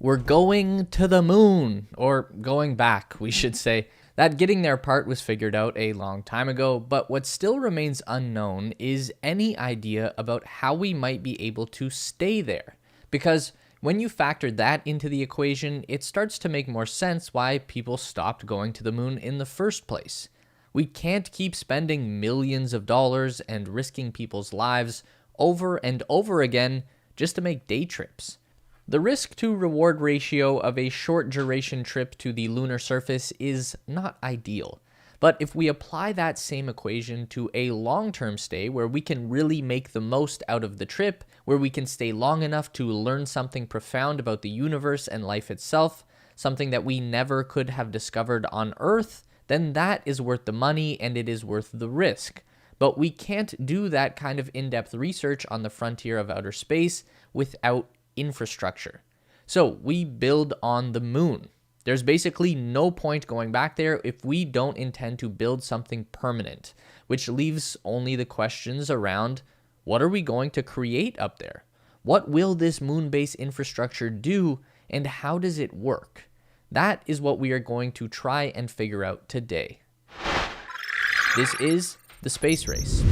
We're going to the moon, or going back, we should say. That getting there part was figured out a long time ago, but what still remains unknown is any idea about how we might be able to stay there. Because when you factor that into the equation, it starts to make more sense why people stopped going to the moon in the first place. We can't keep spending millions of dollars and risking people's lives over and over again just to make day trips. The risk to reward ratio of a short duration trip to the lunar surface is not ideal. But if we apply that same equation to a long-term stay where we can really make the most out of the trip, where we can stay long enough to learn something profound about the universe and life itself, something that we never could have discovered on Earth, then that is worth the money and it is worth the risk. But we can't do that kind of in-depth research on the frontier of outer space without infrastructure. So we build on the moon. There's basically no point going back there if we don't intend to build something permanent, which leaves only the questions around what are we going to create up there? What will this moon base infrastructure do and how does it work? That is what we are going to try and figure out today. This is the space race.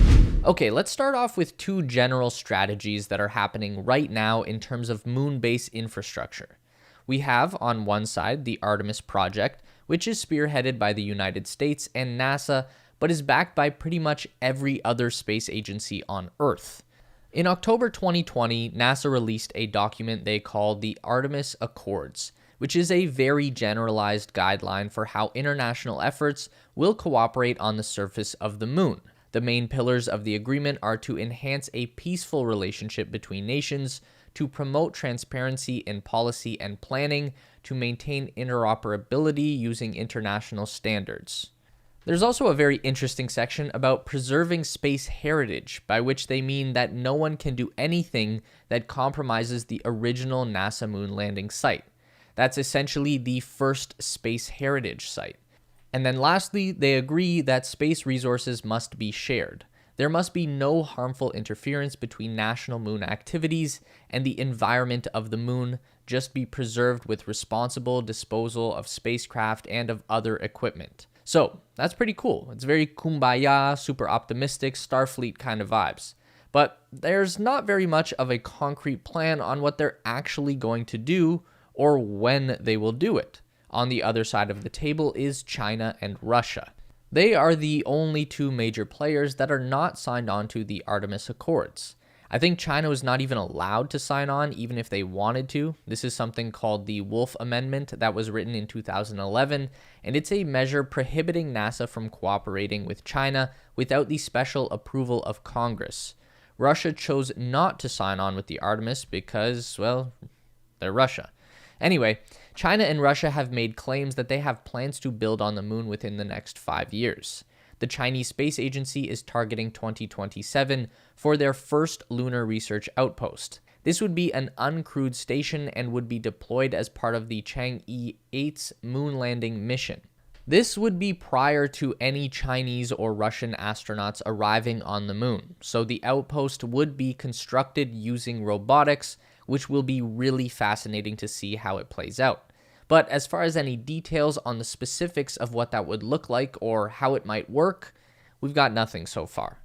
Okay, let's start off with two general strategies that are happening right now in terms of moon base infrastructure. We have on one side the Artemis project, which is spearheaded by the United States and NASA, but is backed by pretty much every other space agency on Earth. In October 2020, NASA released a document they call the Artemis Accords, which is a very generalized guideline for how international efforts will cooperate on the surface of the moon. The main pillars of the agreement are to enhance a peaceful relationship between nations, to promote transparency in policy and planning, to maintain interoperability using international standards. There's also a very interesting section about preserving space heritage, by which they mean that no one can do anything that compromises the original NASA moon landing site. That's essentially the first space heritage site. And then lastly, they agree that space resources must be shared. There must be no harmful interference between national moon activities and the environment of the moon, just be preserved with responsible disposal of spacecraft and of other equipment. So, that's pretty cool. It's very kumbaya, super optimistic, Starfleet kind of vibes. But there's not very much of a concrete plan on what they're actually going to do or when they will do it. On the other side of the table is China and Russia. They are the only two major players that are not signed on to the Artemis Accords. I think China was not even allowed to sign on, even if they wanted to. This is something called the Wolf Amendment that was written in 2011, and it's a measure prohibiting NASA from cooperating with China without the special approval of Congress. Russia chose not to sign on with the Artemis because, well, they're Russia. Anyway, China and Russia have made claims that they have plans to build on the moon within the next 5 years. The Chinese Space Agency is targeting 2027 for their first lunar research outpost. This would be an uncrewed station and would be deployed as part of the Chang'e 8's moon landing mission. This would be prior to any Chinese or Russian astronauts arriving on the moon, so the outpost would be constructed using robotics, which will be really fascinating to see how it plays out. But as far as any details on the specifics of what that would look like or how it might work, we've got nothing so far.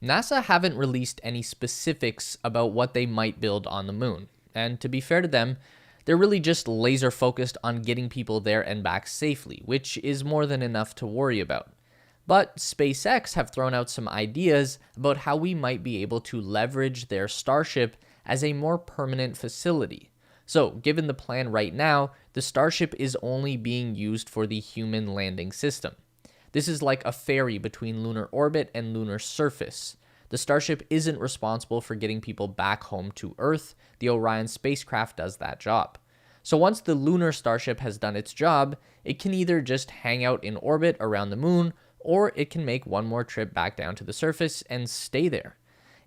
NASA haven't released any specifics about what they might build on the moon, and to be fair to them, they're really just laser focused on getting people there and back safely, which is more than enough to worry about. But SpaceX have thrown out some ideas about how we might be able to leverage their Starship as a more permanent facility. So, given the plan right now, the Starship is only being used for the human landing system. This is like a ferry between lunar orbit and lunar surface. The Starship isn't responsible for getting people back home to Earth. The Orion spacecraft does that job. So once the lunar Starship has done its job, it can either just hang out in orbit around the moon, or it can make one more trip back down to the surface and stay there.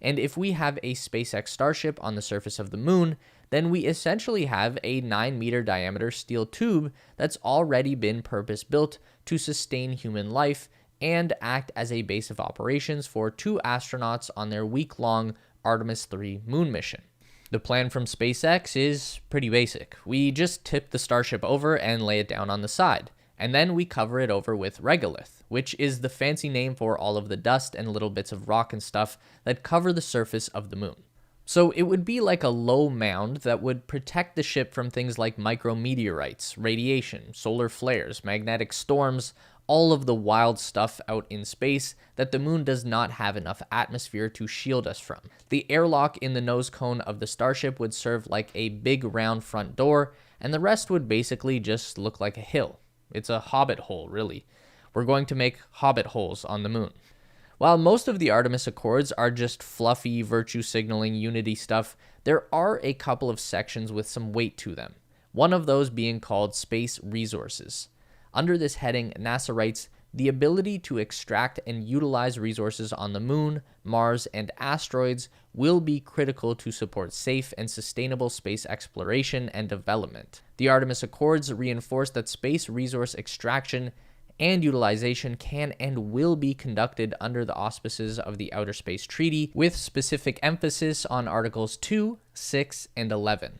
And if we have a SpaceX Starship on the surface of the moon, then we essentially have a 9-meter diameter steel tube that's already been purpose-built to sustain human life and act as a base of operations for 2 astronauts on their week-long Artemis 3 moon mission. The plan from SpaceX is pretty basic. We just tip the Starship over and lay it down on the side, and then we cover it over with regolith, which is the fancy name for all of the dust and little bits of rock and stuff that cover the surface of the moon. So it would be like a low mound that would protect the ship from things like micrometeorites, radiation, solar flares, magnetic storms, all of the wild stuff out in space that the moon does not have enough atmosphere to shield us from. The airlock in the nose cone of the Starship would serve like a big round front door, and the rest would basically just look like a hill. It's a hobbit hole, really. We're going to make hobbit holes on the moon. While most of the Artemis Accords are just fluffy, virtue signaling unity stuff, there are a couple of sections with some weight to them. One of those being called Space Resources. Under this heading, NASA writes, the ability to extract and utilize resources on the moon, Mars, and asteroids will be critical to support safe and sustainable space exploration and development. The Artemis Accords reinforce that space resource extraction and utilization can and will be conducted under the auspices of the Outer Space Treaty, with specific emphasis on Articles 2, 6, and 11.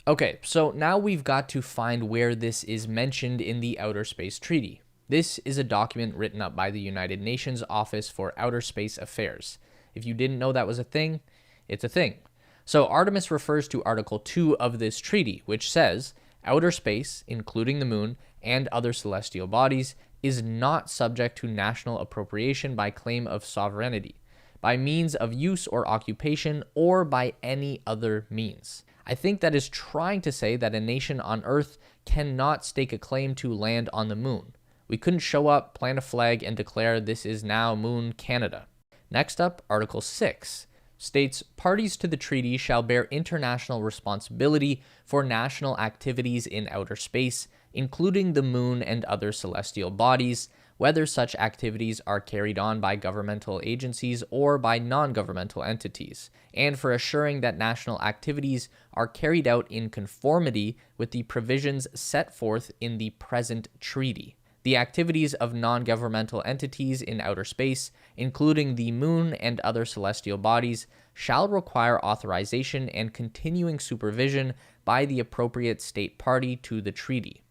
Okay, so now we've got to find where this is mentioned in the Outer Space Treaty. This is a document written up by the United Nations Office for Outer Space Affairs. If you didn't know that was a thing, it's a thing. So Artemis refers to Article 2 of this treaty, which says, outer space, including the moon, and other celestial bodies, is not subject to national appropriation by claim of sovereignty, by means of use or occupation, or by any other means. I think that is trying to say that a nation on Earth cannot stake a claim to land on the moon. We couldn't show up, plant a flag, and declare this is now Moon Canada. Next up, Article 6 states, parties to the treaty shall bear international responsibility for national activities in outer space, including the moon and other celestial bodies, whether such activities are carried on by governmental agencies or by non-governmental entities, and for assuring that national activities are carried out in conformity with the provisions set forth in the present treaty. The activities of non-governmental entities in outer space, including the moon and other celestial bodies, shall require authorization and continuing supervision by the appropriate state party to the treaty.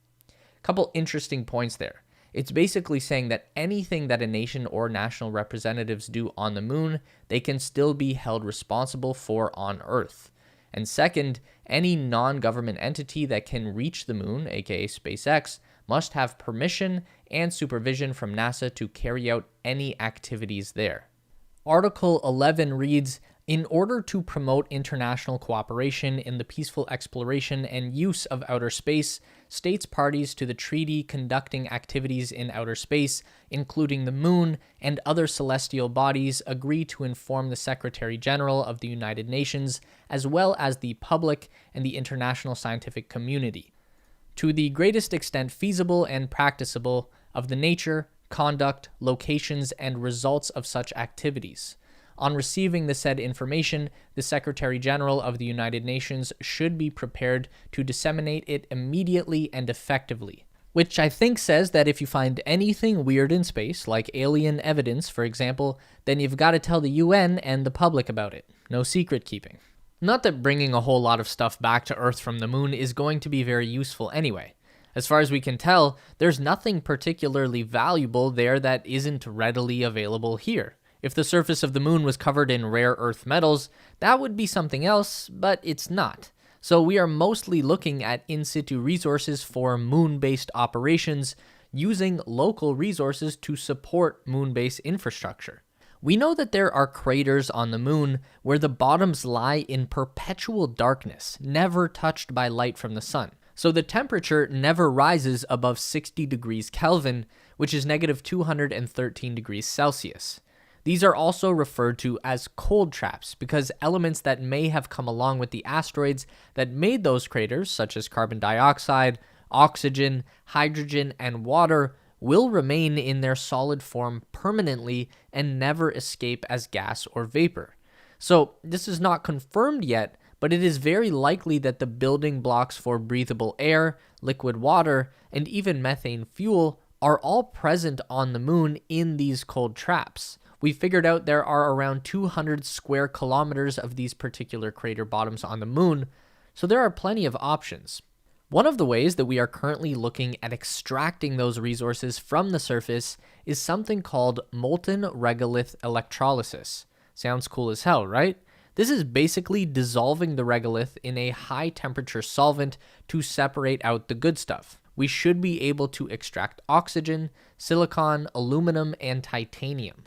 Couple interesting points there. It's basically saying that anything that a nation or national representatives do on the moon, they can still be held responsible for on Earth. And second, any non-government entity that can reach the moon, aka SpaceX, must have permission and supervision from NASA to carry out any activities there. Article 11 reads, in order to promote international cooperation in the peaceful exploration and use of outer space, states parties to the treaty conducting activities in outer space, including the moon and other celestial bodies, agree to inform the Secretary General of the United Nations, as well as the public and the international scientific community, to the greatest extent feasible and practicable, of the nature, conduct, locations, and results of such activities. On receiving the said information, the Secretary General of the United Nations should be prepared to disseminate it immediately and effectively. Which I think says that if you find anything weird in space, like alien evidence, for example, then you've got to tell the UN and the public about it. No secret keeping. Not that bringing a whole lot of stuff back to Earth from the moon is going to be very useful anyway. As far as we can tell, there's nothing particularly valuable there that isn't readily available here. If the surface of the moon was covered in rare earth metals, that would be something else, but it's not. So we are mostly looking at in situ resources for moon-based operations, using local resources to support moon-based infrastructure. We know that there are craters on the moon where the bottoms lie in perpetual darkness, never touched by light from the sun. So the temperature never rises above 60 degrees Kelvin, which is negative 213 degrees Celsius. These are also referred to as cold traps because elements that may have come along with the asteroids that made those craters, such as carbon dioxide, oxygen, hydrogen, and water, will remain in their solid form permanently and never escape as gas or vapor. So this is not confirmed yet, but it is very likely that the building blocks for breathable air, liquid water, and even methane fuel are all present on the moon in these cold traps. We figured out there are around 200 square kilometers of these particular crater bottoms on the moon, so there are plenty of options. One of the ways that we are currently looking at extracting those resources from the surface is something called molten regolith electrolysis. Sounds cool as hell, right? This is basically dissolving the regolith in a high temperature solvent to separate out the good stuff. We should be able to extract oxygen, silicon, aluminum, and titanium.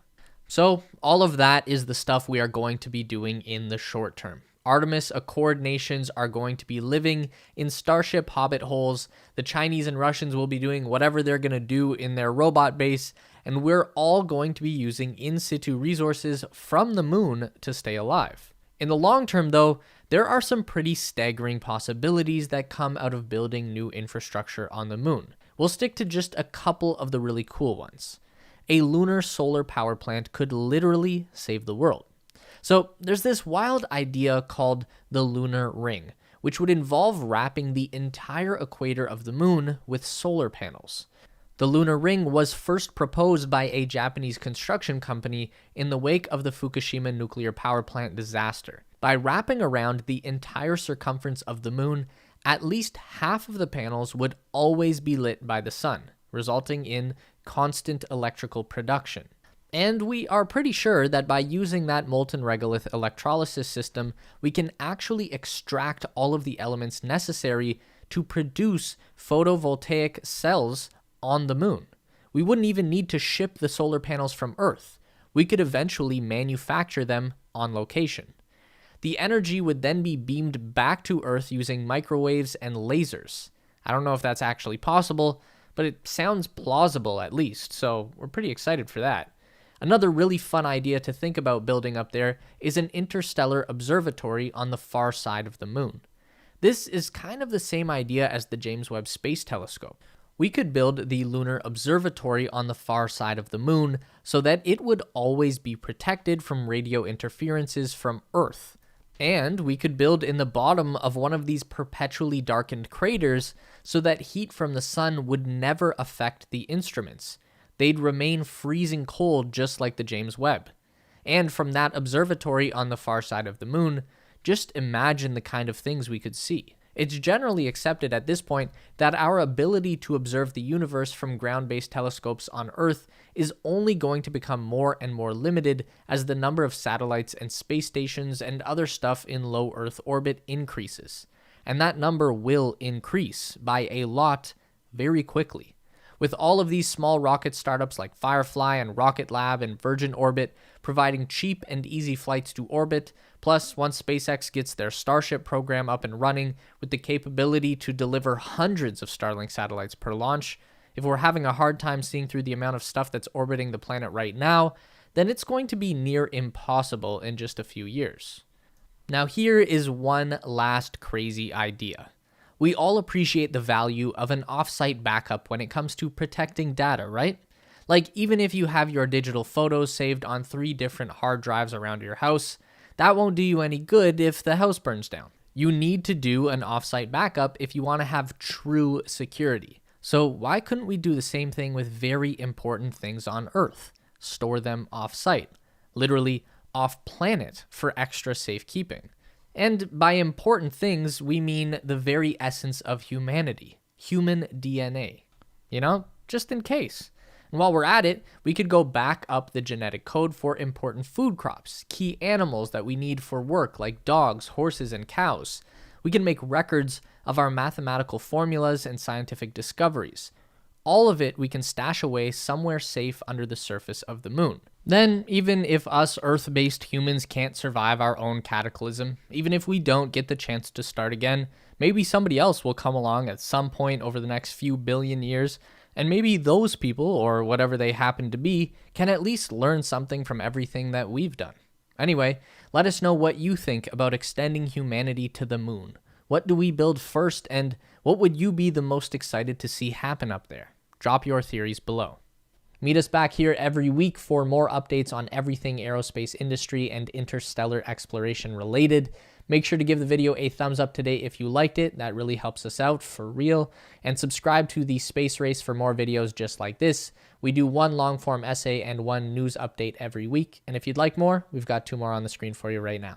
So all of that is the stuff we are going to be doing in the short term. Artemis Accord nations are going to be living in Starship Hobbit holes. The Chinese and Russians will be doing whatever they're going to do in their robot base, and we're all going to be using in situ resources from the moon to stay alive. In the long term, though, there are some pretty staggering possibilities that come out of building new infrastructure on the moon. We'll stick to just a couple of the really cool ones. A lunar solar power plant could literally save the world. So there's this wild idea called the lunar ring, which would involve wrapping the entire equator of the moon with solar panels. The lunar ring was first proposed by a Japanese construction company in the wake of the Fukushima nuclear power plant disaster. By wrapping around the entire circumference of the moon, at least half of the panels would always be lit by the sun, resulting in constant electrical production. And we are pretty sure that by using that molten regolith electrolysis system, we can actually extract all of the elements necessary to produce photovoltaic cells on the moon. We wouldn't even need to ship the solar panels from Earth. We could eventually manufacture them on location. The energy would then be beamed back to Earth using microwaves and lasers. I don't know if that's actually possible, but it sounds plausible at least, so we're pretty excited for that. Another really fun idea to think about building up there is an interstellar observatory on the far side of the moon. This is kind of the same idea as the James Webb Space Telescope. We could build the lunar observatory on the far side of the moon so that it would always be protected from radio interferences from Earth. And we could build in the bottom of one of these perpetually darkened craters so that heat from the sun would never affect the instruments. They'd remain freezing cold just like the James Webb. And from that observatory on the far side of the moon, just imagine the kind of things we could see. It's generally accepted at this point that our ability to observe the universe from ground-based telescopes on Earth is only going to become more and more limited as the number of satellites and space stations and other stuff in low Earth orbit increases. And that number will increase by a lot very quickly. With all of these small rocket startups like Firefly and Rocket Lab and Virgin Orbit providing cheap and easy flights to orbit, plus once SpaceX gets their Starship program up and running with the capability to deliver hundreds of Starlink satellites per launch, if we're having a hard time seeing through the amount of stuff that's orbiting the planet right now, then it's going to be near impossible in just a few years. Now here is one last crazy idea. We all appreciate the value of an off-site backup when it comes to protecting data, right? Like, even if you have your digital photos saved on 3 different hard drives around your house, that won't do you any good if the house burns down. You need to do an off-site backup if you want to have true security. So why couldn't we do the same thing with very important things on Earth? Store them off-site, literally off-planet for extra safekeeping. And by important things, we mean the very essence of humanity, human DNA. You know, just in case. And while we're at it, we could go back up the genetic code for important food crops, key animals that we need for work like dogs, horses, and cows. We can make records of our mathematical formulas and scientific discoveries. All of it we can stash away somewhere safe under the surface of the moon. Then, even if us Earth-based humans can't survive our own cataclysm, even if we don't get the chance to start again, maybe somebody else will come along at some point over the next few billion years, and maybe those people, or whatever they happen to be, can at least learn something from everything that we've done. Anyway, let us know what you think about extending humanity to the moon. What do we build first, and what would you be the most excited to see happen up there? Drop your theories below. Meet us back here every week for more updates on everything aerospace industry and interstellar exploration related. Make sure to give the video a thumbs up today if you liked it. That really helps us out for real. And subscribe to the Space Race for more videos just like this. We do one long form essay and one news update every week. And if you'd like more, we've got 2 more on the screen for you right now.